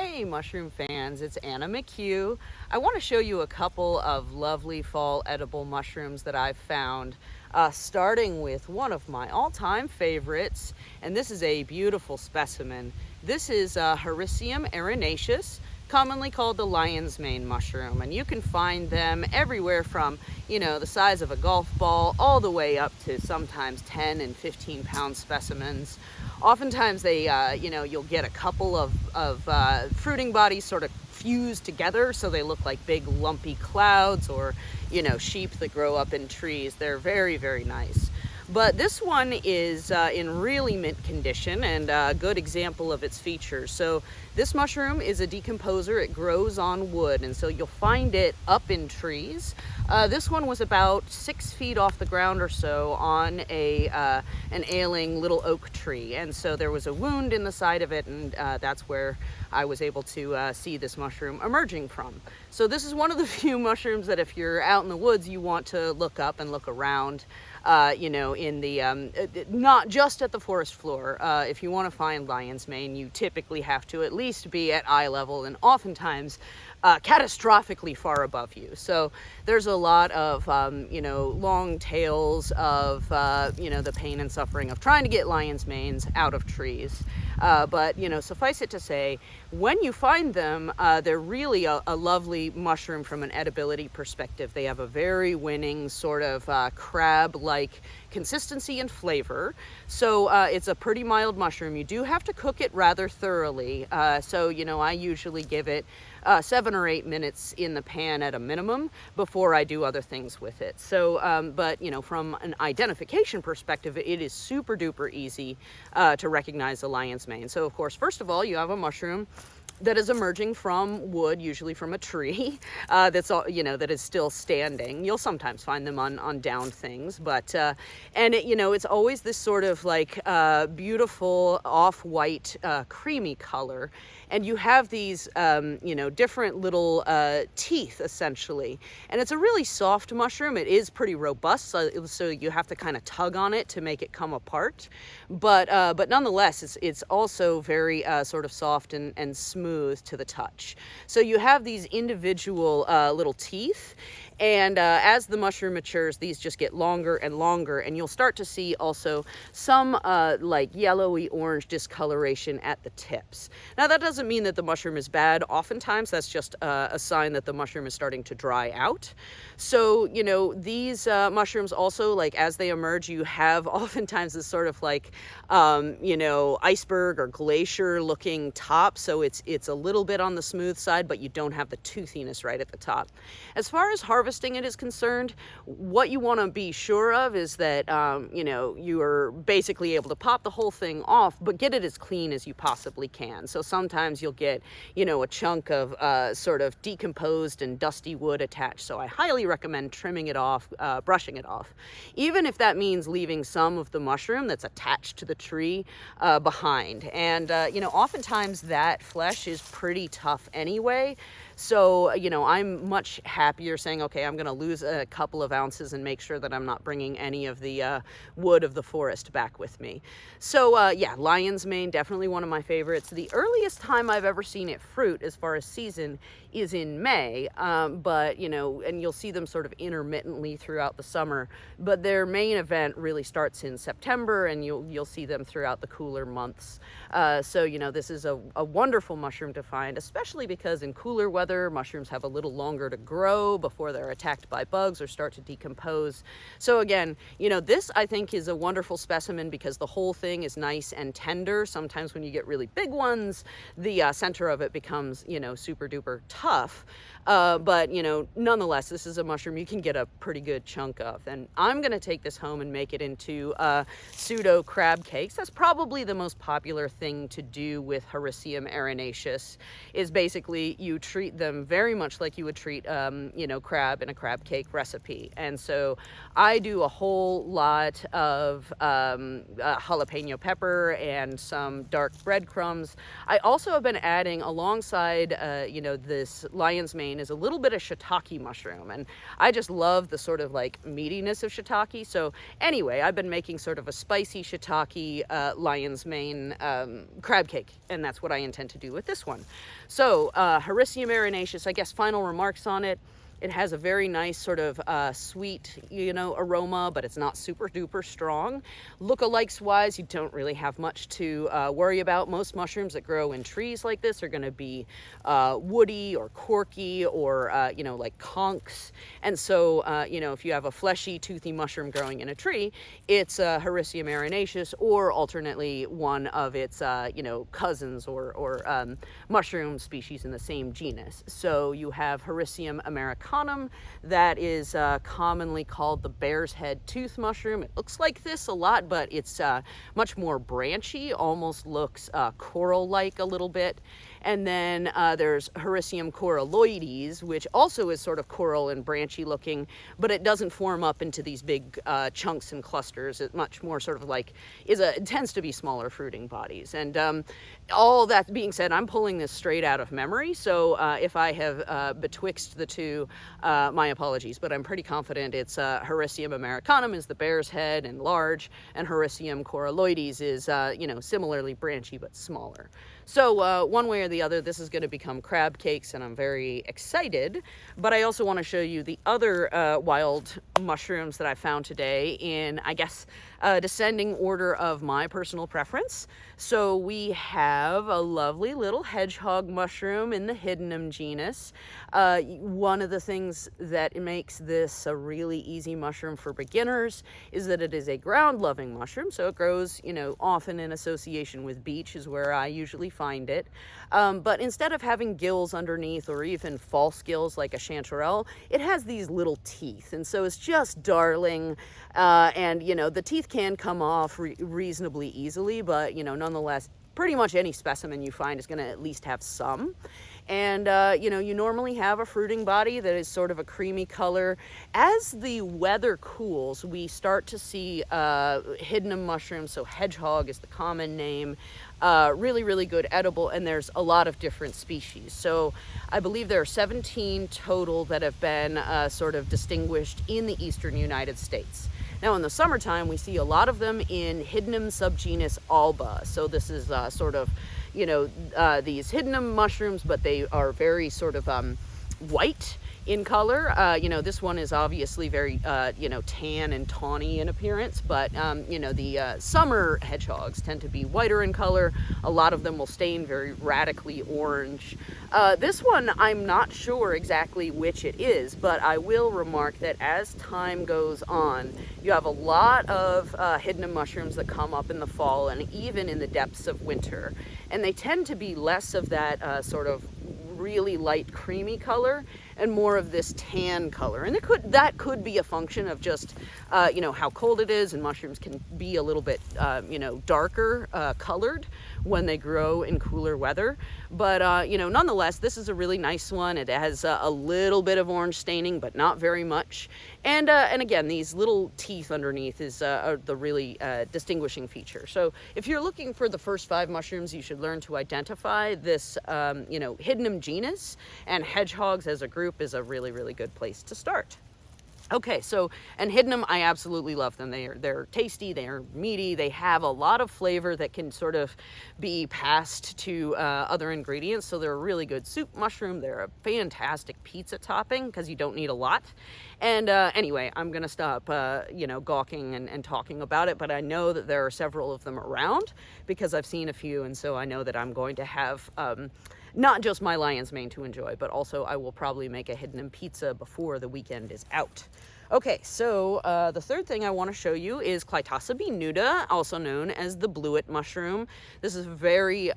Hey mushroom fans, it's Anna McHugh. I want to show you a couple of lovely fall edible mushrooms that I've found, starting with one of my all-time favorites, and this is a beautiful specimen. This is Hericium erinaceus, commonly called the lion's mane mushroom, and you can find them everywhere from, the size of a golf ball all the way up to sometimes 10 and 15 pound specimens. Oftentimes they, you'll get a couple of fruiting bodies sort of fused together so they look like big lumpy clouds, or, sheep that grow up in trees. They're very, very nice. But this one is in really mint condition and a good example of its features. So this mushroom is a decomposer. It grows on wood, and so you'll find it up in trees. This one was about 6 feet off the ground or so on an ailing little oak tree, and so there was a wound in the side of it, and that's where I was able to see this mushroom emerging from. So this is one of the few mushrooms that if you're out in the woods, you want to look up and look around. In the, not just at the forest floor. If you want to find lion's mane, you typically have to at least be at eye level, and oftentimes catastrophically far above you. So there's a lot of, long tales of, the pain and suffering of trying to get lion's manes out of trees. But suffice it to say, when you find them, they're really a lovely mushroom from an edibility perspective. They have a very winning sort of crab-like consistency and flavor. So it's a pretty mild mushroom. You do have to cook it rather thoroughly. I usually give it 7 or 8 minutes in the pan at a minimum before I do other things with it. So, from an identification perspective, it is super duper easy to recognize the lion's mane. So, of course, first of all, you have a mushroom that is emerging from wood, usually from a tree, that is still standing. You'll sometimes find them on downed things, but it's always this sort of like beautiful off-white creamy color, and you have these different little teeth essentially, and it's a really soft mushroom. It is pretty robust, so you have to kind of tug on it to make it come apart, but nonetheless it's also very sort of soft and smooth to the touch. So you have these individual little teeth, and as the mushroom matures, these just get longer and longer, and you'll start to see also some like yellowy orange discoloration at the tips. Now that doesn't mean that the mushroom is bad. Oftentimes that's just a sign that the mushroom is starting to dry out. So these mushrooms also, like as they emerge, you have oftentimes this sort of like iceberg or glacier looking top. So it's a little bit on the smooth side, but you don't have the toothiness right at the top. As far as harvesting it is concerned, what you want to be sure of is that you are basically able to pop the whole thing off, but get it as clean as you possibly can. So sometimes you'll get a chunk of sort of decomposed and dusty wood attached. So I highly recommend trimming it off, brushing it off, even if that means leaving some of the mushroom that's attached to the tree behind. And oftentimes that flesh is pretty tough anyway. So, I'm much happier saying, okay, I'm going to lose a couple of ounces and make sure that I'm not bringing any of the wood of the forest back with me. So, lion's mane, definitely one of my favorites. The earliest time I've ever seen it fruit as far as season is in May, but, and you'll see them sort of intermittently throughout the summer, but their main event really starts in September, and you'll see them throughout the cooler months. This is a wonderful mushroom to find, especially because in cooler weather, mushrooms have a little longer to grow before they're attacked by bugs or start to decompose. So again, this I think is a wonderful specimen because the whole thing is nice and tender. Sometimes when you get really big ones, the center of it becomes, super duper tough. But nonetheless, this is a mushroom you can get a pretty good chunk of. And I'm going to take this home and make it into pseudo crab cakes. That's probably the most popular thing to do with Hericium erinaceus, is basically you treat treat them very much like you would treat, you know, crab in a crab cake recipe. And so I do a whole lot of jalapeno pepper and some dark breadcrumbs. I also have been adding alongside, you know, this lion's mane is a little bit of shiitake mushroom. And I just love the sort of like meatiness of shiitake. So anyway, I've been making sort of a spicy shiitake lion's mane crab cake, and that's what I intend to do with this one. So Hericium erinaceus, I guess final remarks on it. It has a very nice sort of sweet, you know, aroma, but it's not super duper strong. Lookalikes wise, you don't really have much to worry about. Most mushrooms that grow in trees like this are going to be woody or corky or, you know, like conchs. And so, you know, if you have a fleshy, toothy mushroom growing in a tree, it's Hericium erinaceus, or alternately one of its, you know, cousins or mushroom species in the same genus. So you have Hericium americanum, that is commonly called the bear's head tooth mushroom. It looks like this a lot, but it's much more branchy, almost looks coral-like a little bit. And then there's Harissium corraloides, which also is sort of coral and branchy looking, but it doesn't form up into these big chunks and clusters. It's much more sort of like, it tends to be smaller fruiting bodies. And all that being said, I'm pulling this straight out of memory, so if I have betwixt the two, my apologies, but I'm pretty confident it's Hericium americanum is the bear's head and large, and Harissium corraloides is, you know, similarly branchy but smaller. So one way or the other, this is going to become crab cakes, and I'm very excited. But I also want to show you the other wild mushrooms that I found today in, I guess, descending order of my personal preference. So we have a lovely little hedgehog mushroom in the Hydnum genus. One of the things that makes this a really easy mushroom for beginners is that it is a ground-loving mushroom, so it grows, you know, often in association with beach is where I usually find it. But instead of having gills underneath or even false gills like a chanterelle, it has these little teeth, and so it's just darling. And, you know, the teeth can come off reasonably easily, but, you know, nonetheless, pretty much any specimen you find is going to at least have some. And, you know, you normally have a fruiting body that is sort of a creamy color. As the weather cools, we start to see Hydnum mushrooms, so hedgehog is the common name, really, really good edible, and there's a lot of different species. So I believe there are 17 total that have been sort of distinguished in the eastern United States. Now, in the summertime, we see a lot of them in Hydnum subgenus Alba. So this is sort of, you know, these Hydnum mushrooms, but they are very sort of white in color. You know, this one is obviously very, you know, tan and tawny in appearance, but, you know, the summer hedgehogs tend to be whiter in color. A lot of them will stain very radically orange. This one, I'm not sure exactly which it is, but I will remark that as time goes on, you have a lot of Hydnum mushrooms that come up in the fall and even in the depths of winter. And they tend to be less of that sort of really light creamy color and more of this tan color. And that could be a function of just, you know, how cold it is, and mushrooms can be a little bit, you know, darker colored when they grow in cooler weather. But, you know, nonetheless, this is a really nice one. It has a little bit of orange staining, but not very much. And again, these little teeth underneath is the really distinguishing feature. So if you're looking for the first 5 mushrooms, you should learn to identify this, you know, Hydnum genus, and hedgehogs as a group is a really, really good place to start. Okay, so, and Hydnum, I absolutely love them. They're tasty, they're meaty, they have a lot of flavor that can sort of be passed to other ingredients. So they're a really good soup mushroom. They're a fantastic pizza topping because you don't need a lot. And anyway, I'm gonna stop, you know, gawking and talking about it, but I know that there are several of them around because I've seen a few, and so I know that I'm going to have not just my lion's mane to enjoy, but also I will probably make a Hydnum pizza before the weekend is out. Okay, so the third thing I want to show you is Clitocybe nuda, also known as the blewit mushroom. This is a very,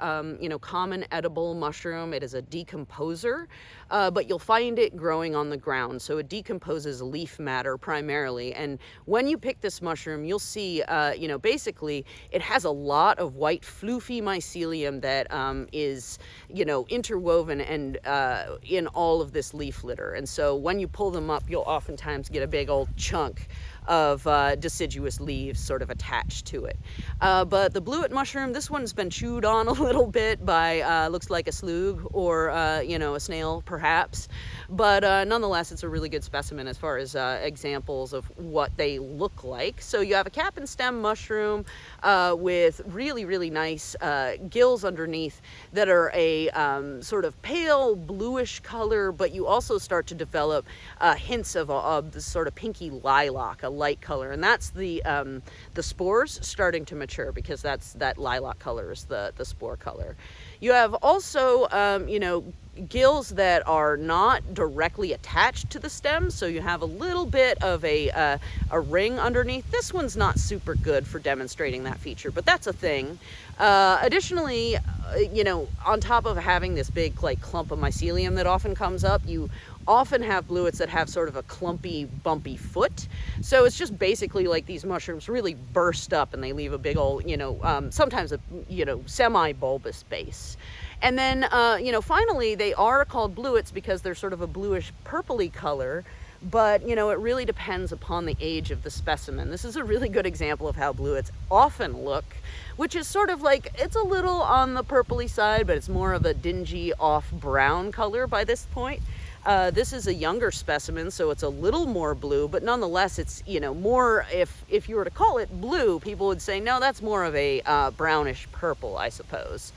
common edible mushroom. It is a decomposer, but you'll find it growing on the ground. So it decomposes leaf matter primarily. And when you pick this mushroom, you'll see, basically it has a lot of white floofy mycelium that is, interwoven and in all of this leaf litter. And so when you pull them up, you'll oftentimes get a big old chunk of deciduous leaves sort of attached to it. But the blewit mushroom, this one's been chewed on a little bit by, looks like a slug or, a snail perhaps. But nonetheless, it's a really good specimen as far as examples of what they look like. So you have a cap and stem mushroom with really, really nice gills underneath that are a sort of pale bluish color, but you also start to develop hints of this sort of pinky lilac, a light color, and that's the spores starting to mature, because that lilac color is the spore color. You have also, gills that are not directly attached to the stem, so you have a little bit of a ring underneath. This one's not super good for demonstrating that feature, but that's a thing. Additionally, on top of having this big clump of mycelium that often comes up, you often have blewits that have sort of a clumpy, bumpy foot. So it's just basically like these mushrooms really burst up and they leave a big old, sometimes a, semi-bulbous base. And then, finally, they are called blewits because they're sort of a bluish purpley color, but, it really depends upon the age of the specimen. This is a really good example of how blewits often look, which is sort of like, it's a little on the purpley side, but it's more of a dingy off brown color by this point. This is a younger specimen, so it's a little more blue, but nonetheless, it's, more, if you were to call it blue, people would say, no, that's more of a brownish purple, I suppose.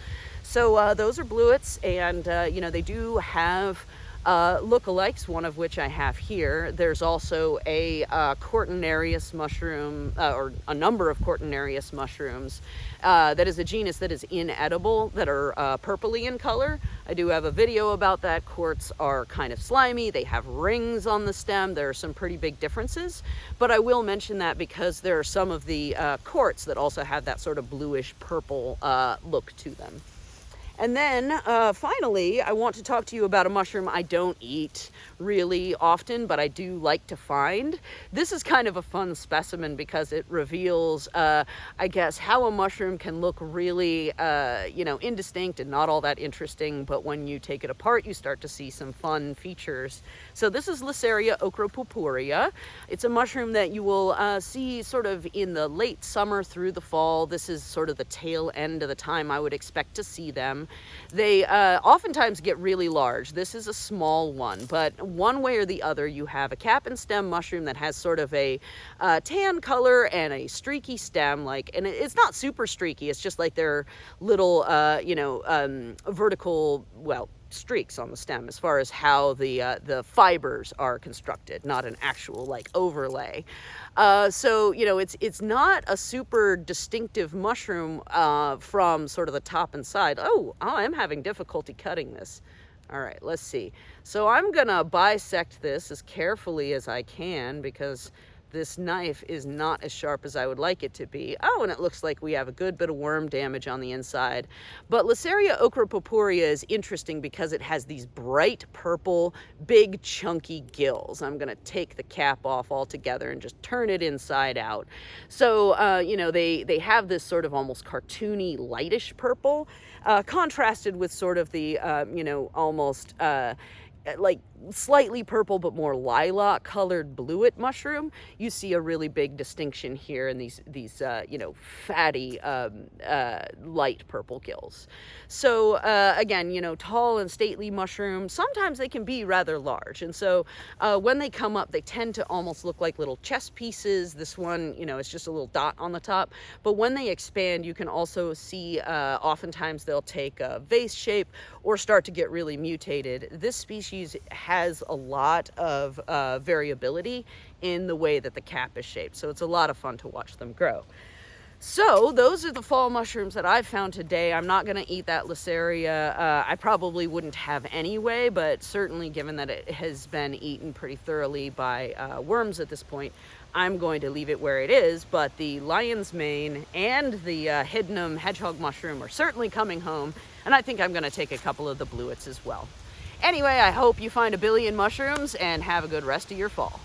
So those are blewits, and, they do have lookalikes, one of which I have here. There's also a Cortinarius mushroom, or a number of Cortinarius mushrooms, that is a genus that is inedible, that are purpley in color. I do have a video about that. Quartz are kind of slimy. They have rings on the stem. There are some pretty big differences, but I will mention that because there are some of the quartz that also have that sort of bluish purple look to them. And then finally, I want to talk to you about a mushroom I don't eat really often, but I do like to find. This is kind of a fun specimen because it reveals, I guess, how a mushroom can look really, indistinct and not all that interesting, but when you take it apart, you start to see some fun features. So this is Lissaria ochropurpurea. It's a mushroom that you will see sort of in the late summer through the fall. This is sort of the tail end of the time I would expect to see them. They oftentimes get really large. This is a small one, but one way or the other, you have a cap and stem mushroom that has sort of a tan color and a streaky stem, and it's not super streaky. It's just like they're little, vertical, streaks on the stem as far as how the fibers are constructed, not an actual overlay. So it's not a super distinctive mushroom from sort of the top and side. Oh, I'm having difficulty cutting this. All right, let's see. So I'm gonna bisect this as carefully as I can because this knife is not as sharp as I would like it to be. Oh, and it looks like we have a good bit of worm damage on the inside. But Lissaria ochropurpurea is interesting because it has these bright purple, big chunky gills. I'm gonna take the cap off altogether and just turn it inside out. So, they have this sort of almost cartoony, lightish purple, contrasted with sort of the, almost, slightly purple but more lilac colored blewit mushroom. You see a really big distinction here in these fatty light purple gills. So again, tall and stately mushrooms, sometimes they can be rather large, and so when they come up, they tend to almost look like little chess pieces. This one, it's just a little dot on the top, but when they expand, you can also see oftentimes they'll take a vase shape or start to get really mutated. This species has a lot of variability in the way that the cap is shaped, so it's a lot of fun to watch them grow. So those are the fall mushrooms that I've found today. I'm not going to eat that Lissaria. I probably wouldn't have anyway, but certainly given that it has been eaten pretty thoroughly by worms at this point, I'm going to leave it where it is. But the lion's mane and the Hydnum hedgehog mushroom are certainly coming home, and I think I'm going to take a couple of the blewits as well. Anyway, I hope you find a billion mushrooms and have a good rest of your fall.